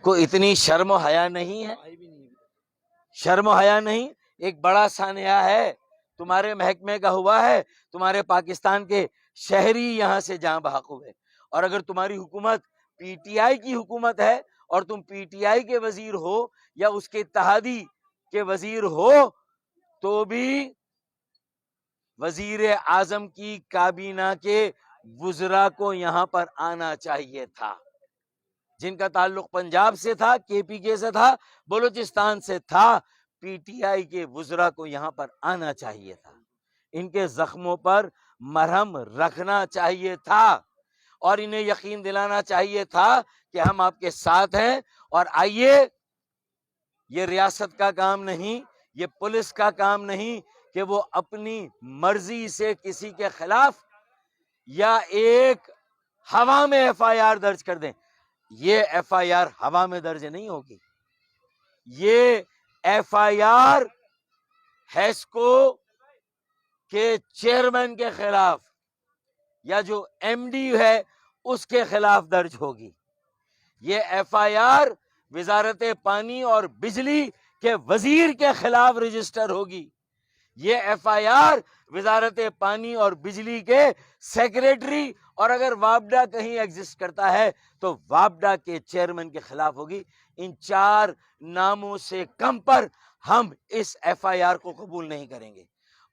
کو اتنی شرم و حیا نہیں ہے؟ شرم و حیا نہیں؟ ایک بڑا سانحہ ہے، تمہارے محکمے کا ہوا ہے، تمہارے پاکستان کے شہری یہاں سے جاں بحق ہوئے، اور اگر تمہاری حکومت پی ٹی آئی کی حکومت ہے اور تم پی ٹی آئی کے وزیر ہو یا اس کے اتحادی کے وزیر ہو، تو بھی وزیر اعظم کی کابینہ کے وزراء کو یہاں پر آنا چاہیے تھا، جن کا تعلق پنجاب سے تھا، کے پی کے سے تھا، بلوچستان سے تھا، پی ٹی آئی کے وزراء کو یہاں پر آنا چاہیے تھا، ان کے زخموں پر مرہم رکھنا چاہیے تھا، اور انہیں یقین دلانا چاہیے تھا کہ ہم آپ کے ساتھ ہیں، اور آئیے، یہ ریاست کا کام نہیں، یہ پولیس کا کام نہیں کہ وہ اپنی مرضی سے کسی کے خلاف یا ایک ہوا میں ایف آئی آر درج کر دیں۔ یہ ایف آئی آر ہوا میں درج نہیں ہوگی، یہ ایف آئی آر ہیسکو کے چیئرمین کے خلاف یا جو ایم ڈی ہے اس کے خلاف درج ہوگی، یہ ایف آئی آر وزارت پانی اور بجلی کے وزیر کے خلاف رجسٹر ہوگی، یہ ایف آئی آر وزارت پانی اور بجلی کے سیکریٹری، اور اگر وابڈا کہیں ایگزسٹ کرتا ہے تو وابڈا کے چیئرمین کے خلاف ہوگی۔ ان 4 ناموں سے کم پر ہم اس ایف آئی آر کو قبول نہیں کریں گے،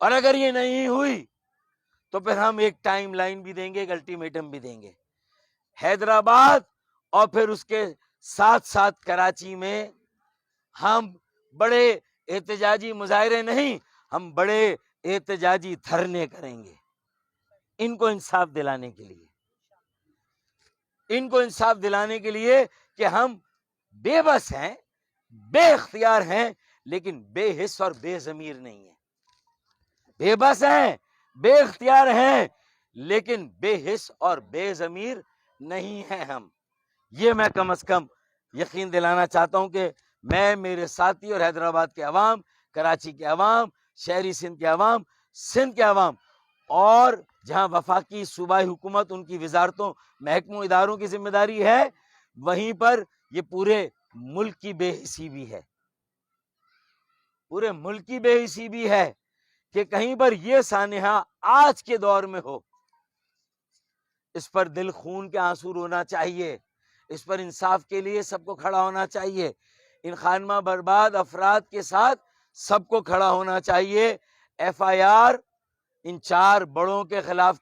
اور اگر یہ نہیں ہوئی تو پھر ہم ایک ٹائم لائن بھی دیں گے، ایک الٹیمیٹم بھی دیں گے۔ حیدرآباد اور پھر اس کے ساتھ ساتھ کراچی میں ہم بڑے احتجاجی مظاہرے نہیں، ہم بڑے احتجاجی دھرنے کریں گے، ان کو انصاف دلانے کے لیے، ان کو انصاف دلانے کے لیے کہ ہم بے بس ہیں، بے اختیار ہیں، لیکن بے حس اور بے ضمیر نہیں ہیں، بے بس ہیں، بے اختیار ہیں، لیکن بے حس اور بے ضمیر نہیں ہیں ہم۔ یہ میں کم از کم یقین دلانا چاہتا ہوں کہ میں، میرے ساتھی اور حیدرآباد کے عوام، کراچی کے عوام، شہری سندھ کے عوام، سندھ کے عوام، اور جہاں وفاقی صوبائی حکومت ان کی وزارتوں، محکموں، اداروں کی ذمہ داری ہے، وہیں پر یہ پورے ملک کی بے حسی بھی ہے، پورے ملک کی بے حسی بھی ہے کہ کہیں پر یہ سانحہ آج کے دور میں ہو۔ اس پر دل خون کے آنسو رونا چاہیے، اس پر انصاف کے لیے سب کو کھڑا ہونا چاہیے، ان خانمہ برباد افراد کے ساتھ سب کو کھڑا ہونا چاہیے۔ ایف آئی آر ان 4 بڑوں کے خلاف